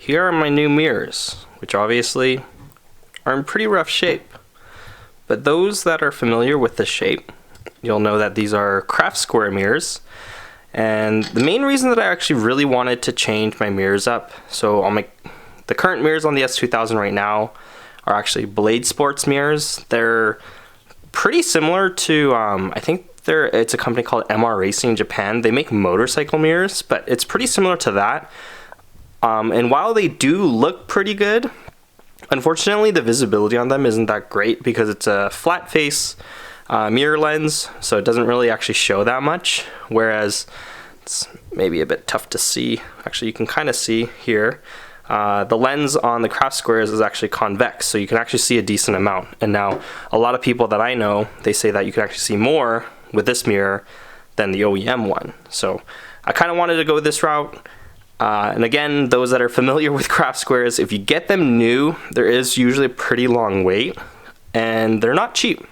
here are my new mirrors, which obviously are in pretty rough shape. But those that are familiar with the shape, you'll know that these are Craftsquare mirrors. And the main reason that I actually really wanted to change my mirrors up, so the current mirrors on the S2000 right now are actually Ballade Sports mirrors. They're pretty similar to, I think it's a company called MR Racing in Japan. They make motorcycle mirrors, but it's pretty similar to that. And while they do look pretty good, unfortunately the visibility on them isn't that great because it's a flat face mirror lens, so it doesn't really actually show that much, whereas it's maybe a bit tough to see. Actually, you can kind of see here. The lens on the Craftsquares is actually convex, so you can actually see a decent amount. And now, a lot of people that I know, they say that you can actually see more with this mirror than the OEM one. So I kind of wanted to go this route. And again, those that are familiar with Craftsquares, if you get them new, there is usually a pretty long wait, and they're not cheap.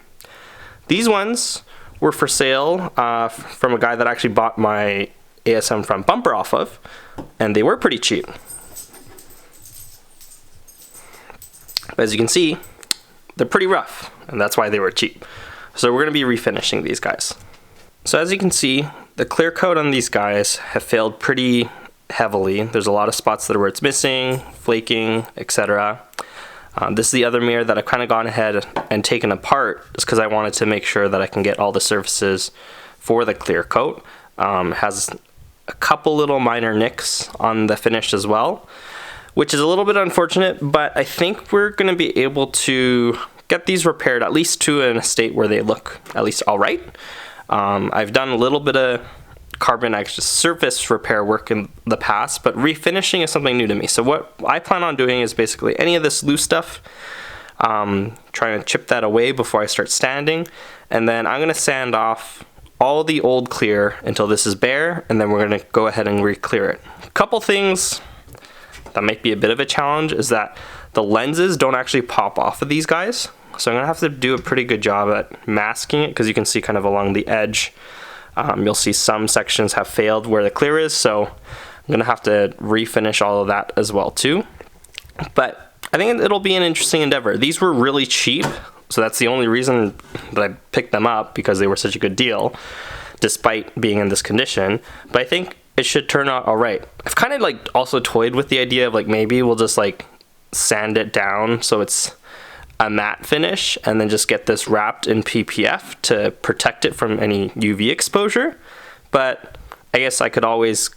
These ones were for sale from a guy that actually bought my ASM front bumper off of, and they were pretty cheap. But as you can see, they're pretty rough, and that's why they were cheap. So we're going to be refinishing these guys. So as you can see, the clear coat on these guys have failed pretty heavily. There's a lot of spots that where it's missing, flaking, etc. This is the other mirror that I've kind of gone ahead and taken apart just because I wanted to make sure that I can get all the surfaces for the clear coat. It has a couple little minor nicks on the finish as well, which is a little bit unfortunate, but I think we're going to be able to get these repaired at least to a state where they look at least all right. I've done a little bit of carbon surface repair work in the past, but refinishing is something new to me. So what I plan on doing is basically any of this loose stuff, trying to chip that away before I start sanding, and then I'm going to sand off all the old clear until this is bare, and then we're going to go ahead and re-clear it. A couple things that might be a bit of a challenge is that the lenses don't actually pop off of these guys, so I'm going to have to do a pretty good job at masking it, because you can see kind of along the edge, you'll see some sections have failed where the clear is, so I'm going to have to refinish all of that as well too. But I think it'll be an interesting endeavor. These were really cheap, so that's the only reason that I picked them up, because they were such a good deal despite being in this condition. But I think it should turn out all right. I've kind of like also toyed with the idea of like maybe we'll just like sand it down so it's a matte finish and then just get this wrapped in PPF to protect it from any UV exposure. But I guess I could always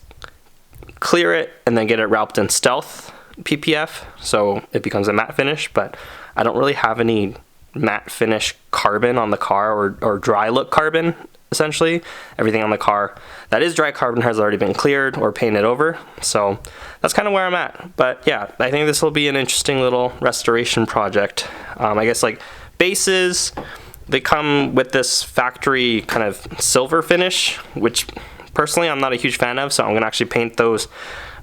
clear it and then get it wrapped in stealth PPF so it becomes a matte finish. But I don't really have any matte finish carbon on the car, or dry look carbon. Essentially everything on the car that is dry carbon has already been cleared or painted over, so that's kind of where I'm at. But yeah, I think this will be an interesting little restoration project. I guess like bases, they come with this factory kind of silver finish, which personally I'm not a huge fan of, so I'm gonna actually paint those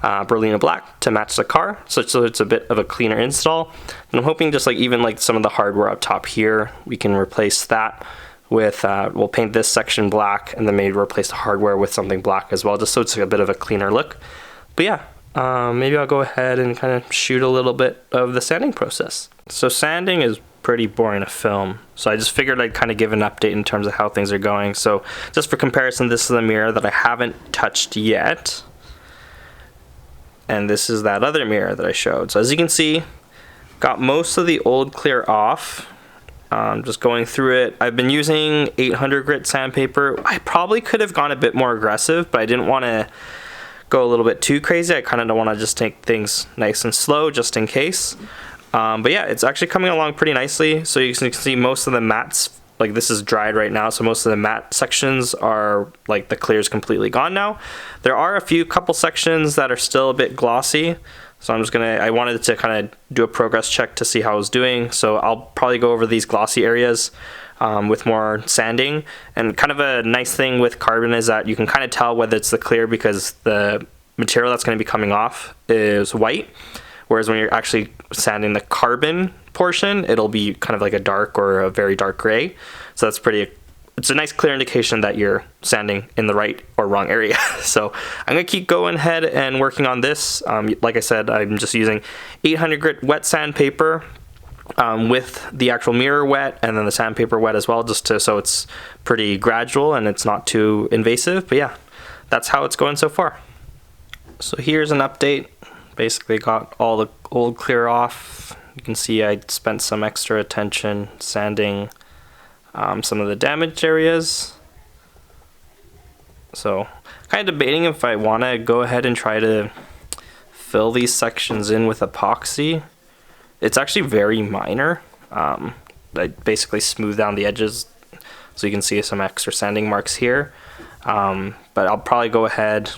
Berlina black to match the car, so it's a bit of a cleaner install. And I'm hoping just like even like some of the hardware up top here, we can replace that with we'll paint this section black and then maybe replace the hardware with something black as well, just so it's a bit of a cleaner look. But yeah, maybe I'll go ahead and kind of shoot a little bit of the sanding process. So sanding is pretty boring to film, so I just figured I'd kind of give an update in terms of how things are going. So just for comparison, this is the mirror that I haven't touched yet, and this is that other mirror that I showed. So as you can see, got most of the old clear off. Just going through it. I've been using 800 grit sandpaper. I probably could have gone a bit more aggressive, but I didn't want to go a little bit too crazy. I kind of don't want to just take things nice and slow just in case. But yeah, it's actually coming along pretty nicely. So you can see most of the mattes, like this is dried right now, so most of the matte sections are like the clear is completely gone now. There are a couple sections that are still a bit glossy. So I wanted to kind of do a progress check to see how I was doing. So I'll probably go over these glossy areas with more sanding. And kind of a nice thing with carbon is that you can kind of tell whether it's the clear because the material that's going to be coming off is white. Whereas when you're actually sanding the carbon portion, it'll be kind of like a dark or a very dark gray. So that's pretty it's a nice clear indication that you're sanding in the right or wrong area. So I'm gonna keep going ahead and working on this. Like I said, I'm just using 800 grit wet sandpaper with the actual mirror wet and then the sandpaper wet as well, just so it's pretty gradual and it's not too invasive. But yeah, that's how it's going so far. So here's an update. Basically got all the old clear off. You can see I spent some extra attention sanding some of the damaged areas. So kind of debating if I want to go ahead and try to fill these sections in with epoxy. It's actually very minor. I basically smooth down the edges so you can see some extra sanding marks here. But I'll probably go ahead,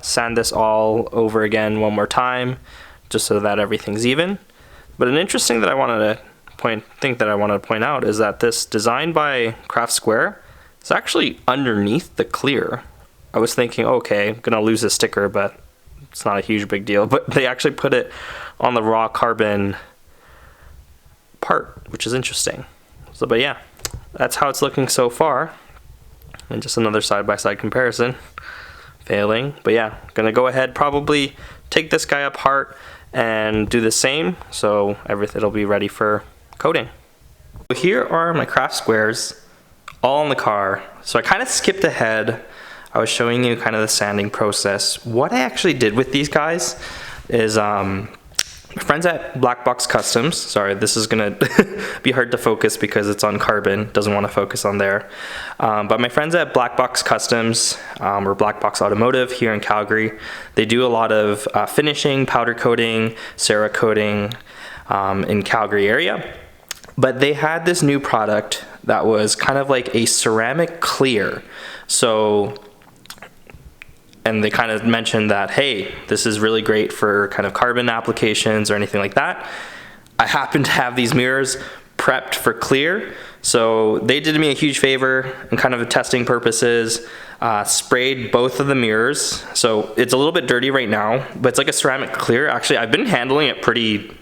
sand this all over again one more time just so that everything's even. But an interesting thing that I wanted to point out is that this design by Craftsquare is actually underneath the clear. I was thinking, okay, I'm gonna lose a sticker, but it's not a huge big deal. But they actually put it on the raw carbon part, which is interesting. So, but yeah, that's how it's looking so far. And just another side-by-side comparison. Failing, but yeah, gonna go ahead, probably take this guy apart and do the same, so it'll be ready for coating. So here are my Craftsquares all in the car. So I kind of skipped ahead. I was showing you kind of the sanding process. What I actually did with these guys is my friends at Black Box Customs, sorry, this is gonna be hard to focus because it's on carbon, doesn't want to focus on there. But my friends at Black Box Customs, or Black Box Automotive here in Calgary, they do a lot of finishing, powder coating, Cerakoting in Calgary area. But they had this new product that was kind of like a ceramic clear. And they kind of mentioned that, hey, this is really great for kind of carbon applications or anything like that. I happen to have these mirrors prepped for clear, so they did me a huge favor and kind of testing purposes, sprayed both of the mirrors. So it's a little bit dirty right now, but it's like a ceramic clear. Actually, I've been handling it pretty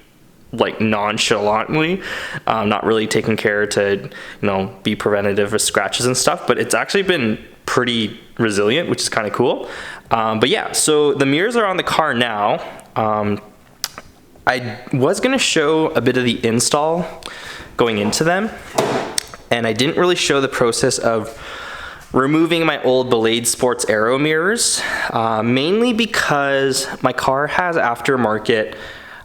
like nonchalantly, not really taking care to, be preventative of scratches and stuff, but it's actually been pretty resilient, which is kind of cool. But yeah, so the mirrors are on the car now. I was gonna show a bit of the install going into them, and I didn't really show the process of removing my old Ballade Sports Aero mirrors, mainly because my car has aftermarket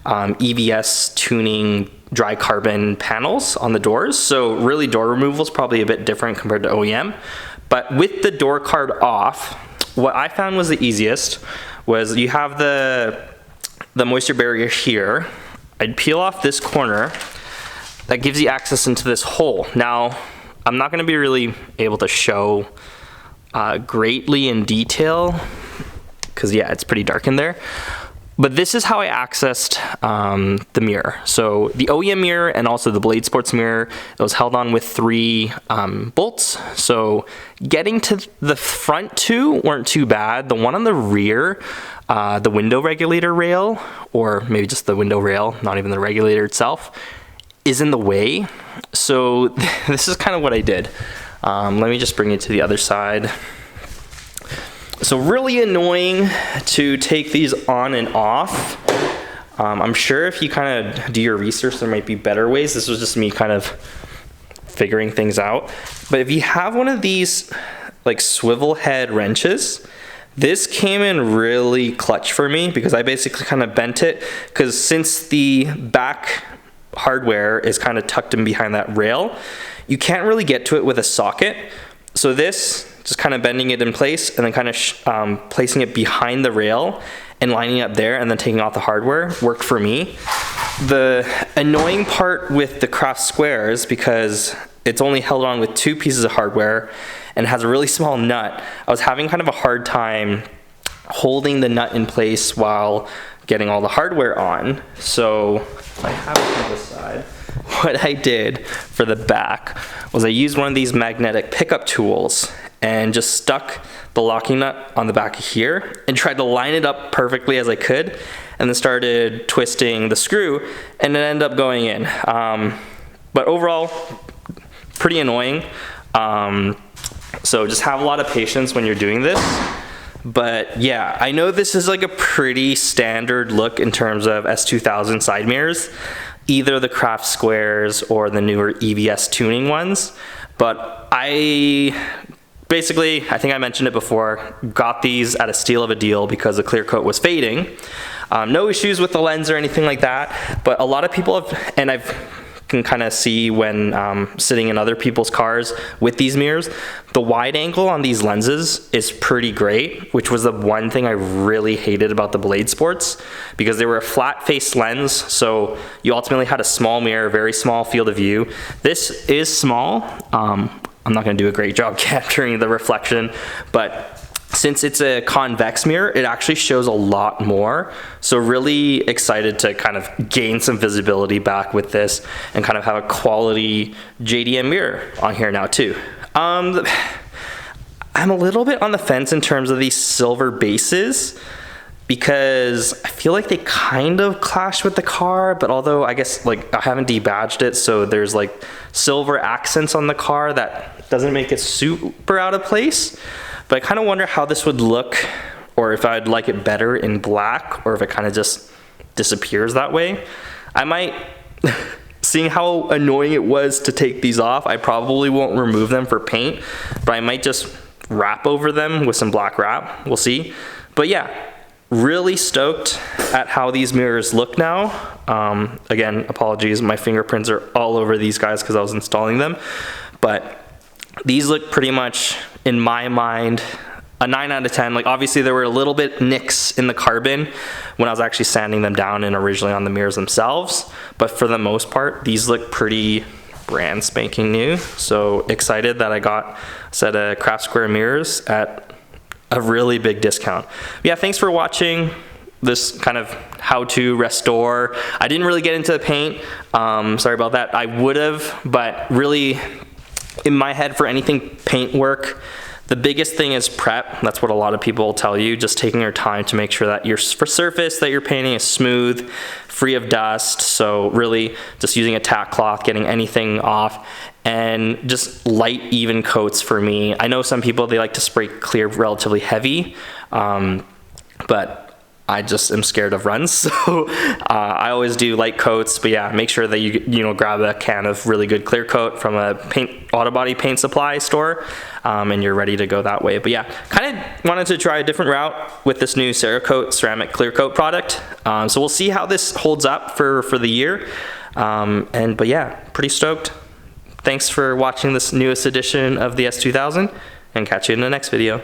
EVS tuning dry carbon panels on the doors, so really door removal is probably a bit different compared to OEM. But with the door card off, what I found was the easiest was you have the moisture barrier here. I'd peel off this corner that gives you access into this hole. Now, I'm not gonna be really able to show greatly in detail because yeah, it's pretty dark in there. But this is how I accessed the mirror. So the OEM mirror and also the Ballade Sports mirror, it was held on with 3 bolts. So getting to the front 2 weren't too bad. The one on the rear, the window regulator rail, or maybe just the window rail, not even the regulator itself, is in the way. So this is kind of what I did. Let me just bring it to the other side. So really annoying to take these on and off. I'm sure if you kind of do your research, there might be better ways. This was just me kind of figuring things out. But if you have one of these like swivel head wrenches, this came in really clutch for me because I basically kind of bent it, because since the back hardware is kind of tucked in behind that rail, you can't really get to it with a socket. So this, just kind of bending it in place and then kind of placing it behind the rail and lining it up there and then taking off the hardware worked for me. The annoying part with the Craftsquares, because it's only held on with 2 pieces of hardware and has a really small nut, I was having kind of a hard time holding the nut in place while getting all the hardware on. So if I have it on this side, what I did for the back was I used one of these magnetic pickup tools and just stuck the locking nut on the back here and tried to line it up perfectly as I could, and then started twisting the screw, and it ended up going in. But overall, pretty annoying. So just have a lot of patience when you're doing this. But yeah, I know this is like a pretty standard look in terms of S2000 side mirrors, either the Craftsquares or the newer EVS tuning ones. But I think I mentioned it before, got these at a steal of a deal because the clear coat was fading. No issues with the lens or anything like that, but a lot of people have, and can kind of see when sitting in other people's cars with these mirrors, the wide angle on these lenses is pretty great, which was the one thing I really hated about the Ballade Sports, because they were a flat face lens, so you ultimately had a small mirror, very small field of view. This is small. I'm not going to do a great job capturing the reflection, but since it's a convex mirror, it actually shows a lot more. So really excited to kind of gain some visibility back with this and kind of have a quality JDM mirror on here now too. I'm a little bit on the fence in terms of these silver bases, because I feel like they kind of clash with the car, but although I guess like I haven't debadged it, so there's like silver accents on the car that doesn't make it super out of place. But I kind of wonder how this would look, or if I'd like it better in black, or if it kind of just disappears that way. I might, seeing how annoying it was to take these off, I probably won't remove them for paint, but I might just wrap over them with some black wrap. We'll see. But yeah, really stoked at how these mirrors look now. Again, apologies, my fingerprints are all over these guys because I was installing them. But these look pretty much, in my mind, a 9 out of 10. Like obviously there were a little bit nicks in the carbon when I was actually sanding them down and originally on the mirrors themselves. But for the most part, these look pretty brand spanking new. So excited that I got a set of Craftsquare mirrors at a really big discount. Yeah, thanks for watching this kind of how to restore. I didn't really get into the paint. Sorry about that. I would have, but really, in my head, for anything paint work, the biggest thing is prep. That's what a lot of people will tell you, just taking your time to make sure that your surface that you're painting is smooth, free of dust. So really just using a tack cloth, getting anything off, and just light, even coats for me. I know some people, they like to spray clear relatively heavy, but I just am scared of runs, so I always do light coats. But yeah, make sure that you grab a can of really good clear coat from a auto body paint supply store, and you're ready to go that way. But yeah, kind of wanted to try a different route with this new Cerakote ceramic clear coat product. So we'll see how this holds up for the year. But yeah, pretty stoked. Thanks for watching this newest edition of the S2000, and catch you in the next video.